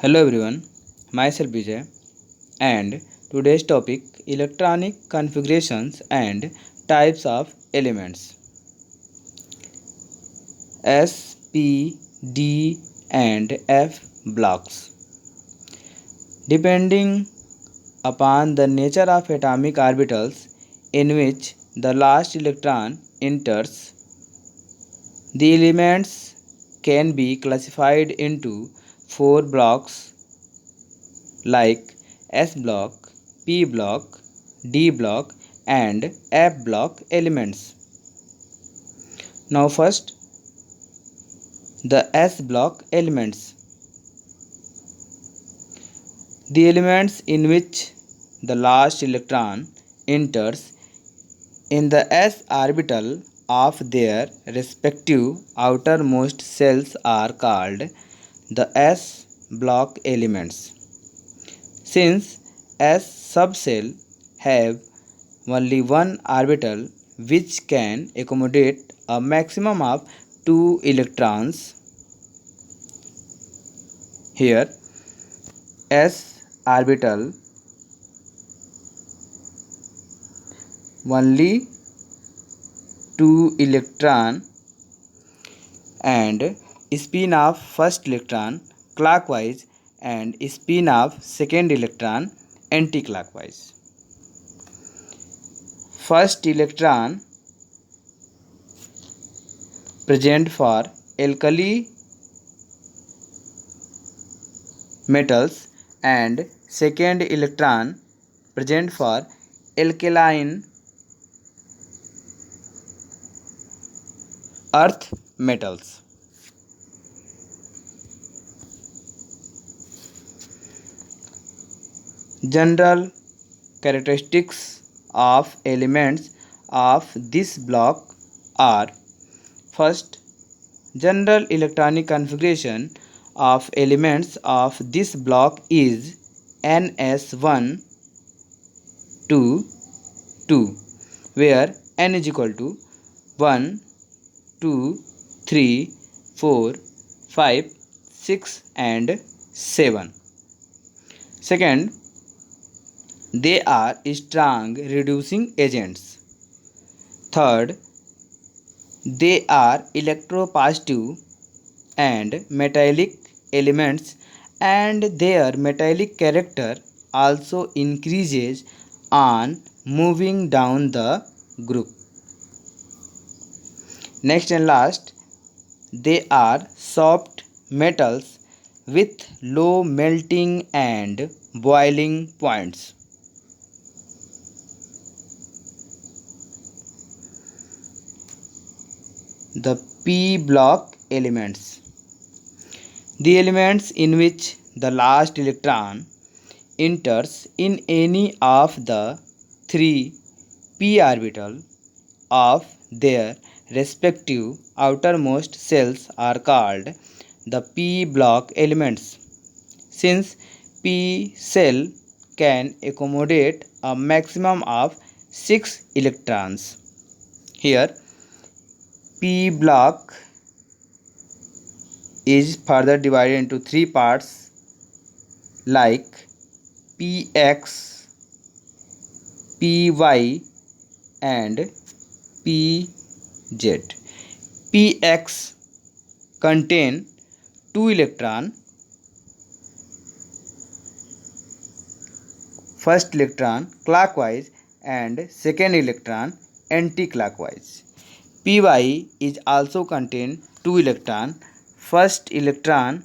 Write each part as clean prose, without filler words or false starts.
Hello everyone, myself Vijay and today's topic electronic configurations and types of elements S, P, D and F blocks. Depending upon the nature of atomic orbitals in which the last electron enters, the elements can be classified into four blocks like S block, P block, D block and F block elements. Now first the S block elements. The elements in which the last electron enters in the s orbital of their respective outermost shells are called the S block elements. Since S subshell have only one orbital which can accommodate a maximum of two electrons, here S orbital only two electron and spin of first electron clockwise and spin of second electron anticlockwise. First electron present for alkali metals and second electron present for alkaline earth metals. General characteristics of elements of this block are: first, general electronic configuration of elements of this block is ns1 to 2, where n is equal to 1, 2, 3, 4, 5, 6 and 7. Second, they are strong reducing agents. Third, they are electropositive and metallic elements, and their metallic character also increases on moving down the group. Next and last, they are soft metals with low melting and boiling points. The P block elements. The elements in which the last electron enters in any of the three p orbital of their respective outermost shells are called the p block elements. Since p shell can accommodate a maximum of 6 electrons, here p block is further divided into three parts like px, py and pz. Px contain 2 electron, first electron clockwise and second electron anti-clockwise. Py is also contain 2 electron, first electron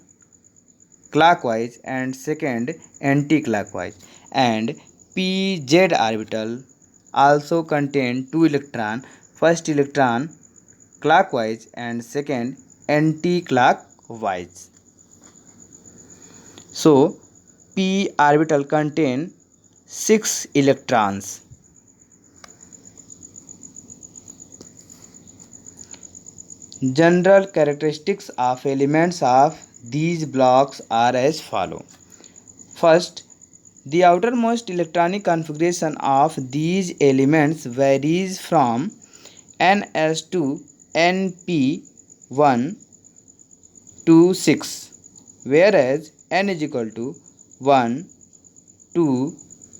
clockwise and second anti-clockwise, and pz orbital also contain 2 electron, first electron clockwise and second anti-clockwise. So p orbital contain 6 electrons. General characteristics of elements of these blocks are as follow. First, the outermost electronic configuration of these elements varies from ns to np1 to 6, whereas n is equal to 1, 2,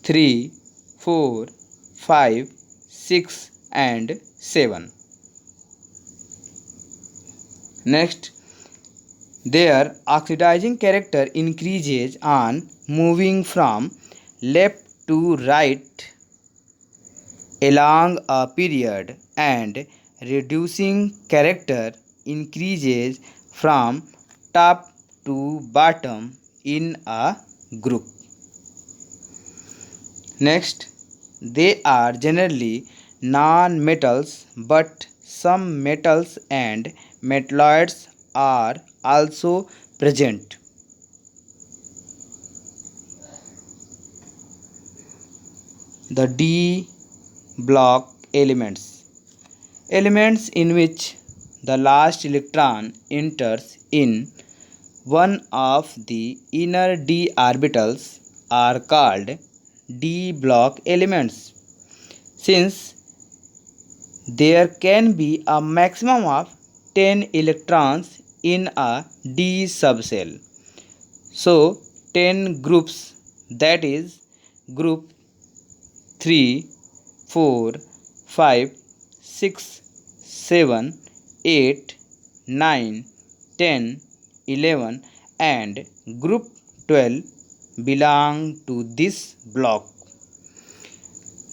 3, 4, 5, 6 and 7. Next, their oxidizing character increases on moving from left to right along a period, and reducing character increases from top to bottom in a group. Next, they are generally non-metals, but some metals and metalloids are also present. The D block elements in which the last electron enters in one of the inner d orbitals are called d block elements. Since there can be a maximum of 10 electrons in a d subcell, so 10 groups, that is group 3, 4, 5, 6, 7, 8, 9, 10, 11 and group 12 belong to this block.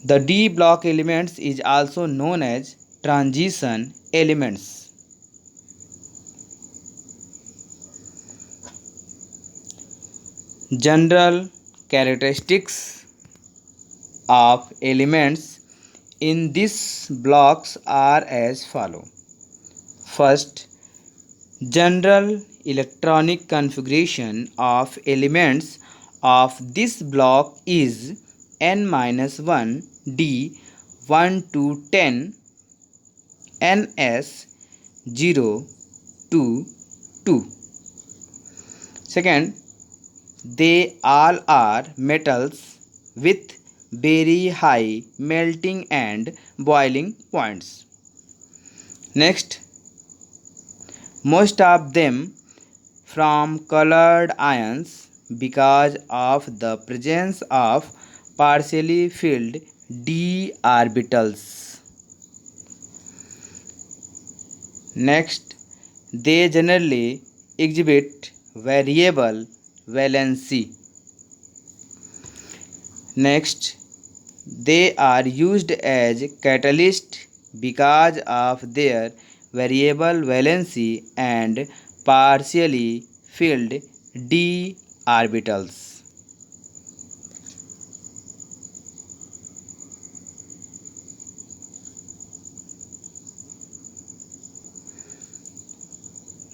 The D block elements is also known as transition elements. General characteristics of elements in these blocks are as follow. First, general electronic configuration of elements of this block is n-1 d 1 to 10 ns 0 to 2. Second, they all are metals with very high melting and boiling points. Next, most of them from colored ions because of the presence of partially filled d orbitals. Next, they generally exhibit variable valency. Next, they are used as catalyst because of their variable valency and partially filled d orbitals.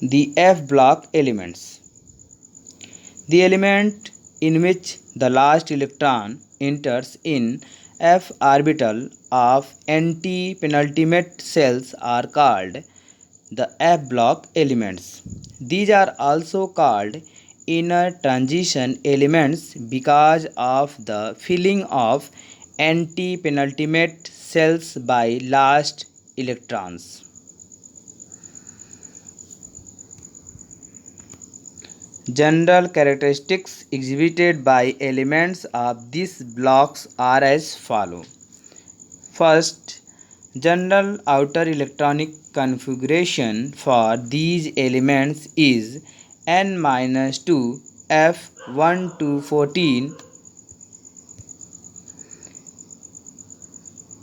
The F block elements. The element in which the last electron enters in f orbital of anti-penultimate cells are called the F block elements. These are also called inner transition elements because of the filling of anti-penultimate cells by last electrons. General characteristics exhibited by elements of these blocks are as follow. First, general outer electronic configuration for these elements is n-2 f1 to 14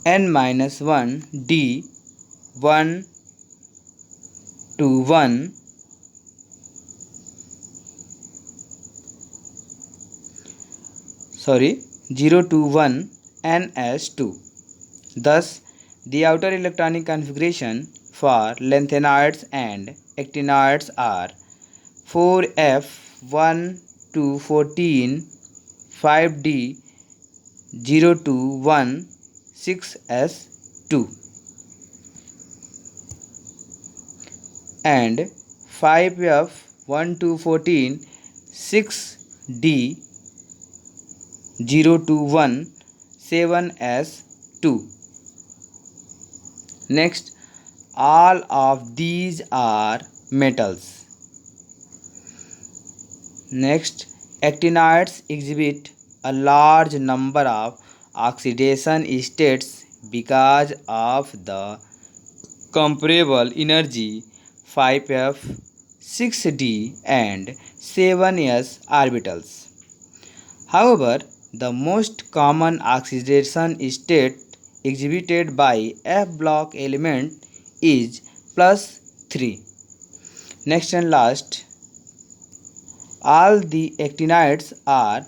n-1 d 1 to 1 0 to 1 ns2. Thus, the outer electronic configuration for lanthanoids and actinoids are 4f1 to 14 5d 0 to 1 6s2 and 5f1 to 14 6d 0 to 1 7s2. Next, all of these are metals. Next, Actinides exhibit a large number of oxidation states because of the comparable energy 5f, 6d, and 7s orbitals. However, the most common oxidation state exhibited by F block element is plus 3. Next and last, all the actinides are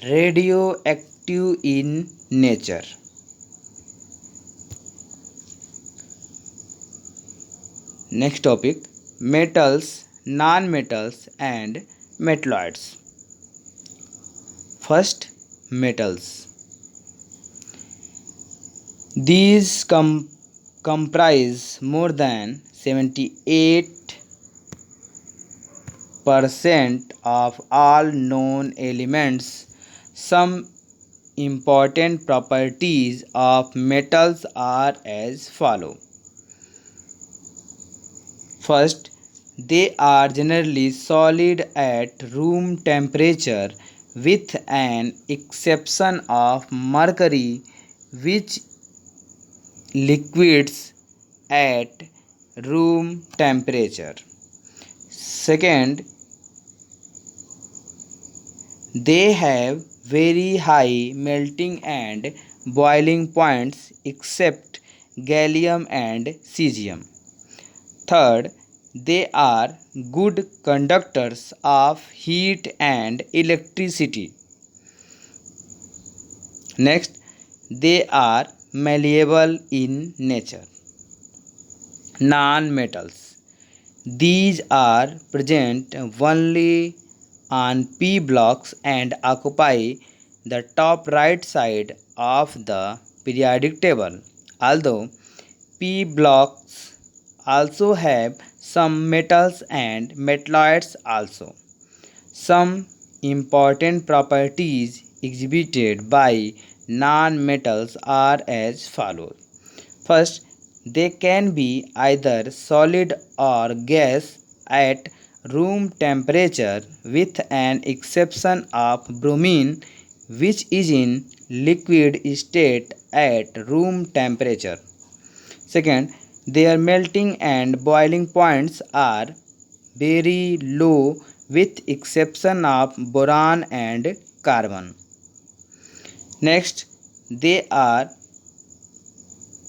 radioactive in nature. Next topic, metals, non-metals and metalloids. First, metals. These comprise more than 78% of all known elements. Some important properties of metals are as follow. First, they are generally solid at room temperature with an exception of mercury, which liquids at room temperature. Second, they have very high melting and boiling points except gallium and cesium. Third, they are good conductors of heat and electricity. Next, they are malleable in nature. Non-metals. These are present only on p blocks and occupy the top right side of the periodic table. Although p blocks also have some metals and metalloids also. Some important properties exhibited by non-metals are as follows. First, they can be either solid or gas at room temperature with an exception of bromine, which is in liquid state at room temperature. Second, their melting and boiling points are very low with exception of boron and carbon. Next, they are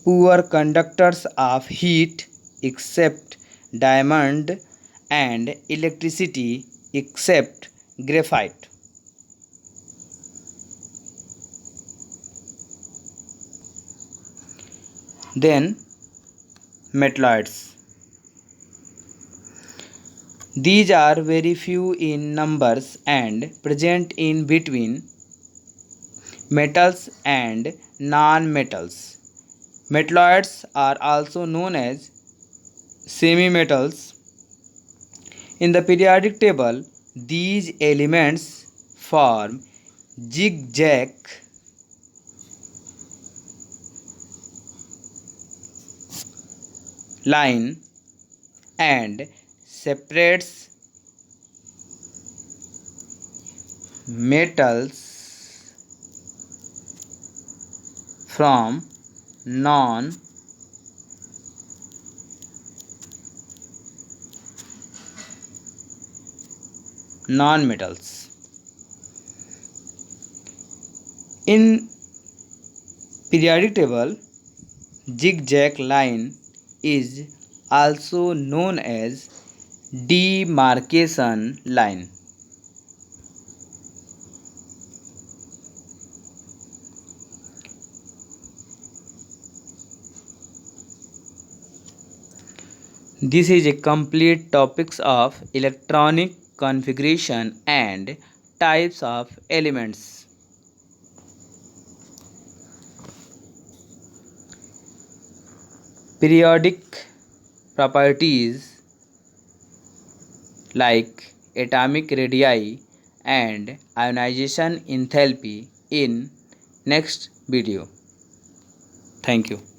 poor conductors of heat except diamond and electricity except graphite. Then metalloids. These are very few in numbers and present in between metals and non-metals. Metalloids are also known as semi-metals. In the periodic table, these elements form zigzag line and separates metals from non-metals. In periodic table, zigzag line is also known as demarcation line. This is a complete topics of electronic configuration and types of elements. Periodic properties like atomic radii and ionization enthalpy in next video. Thank you.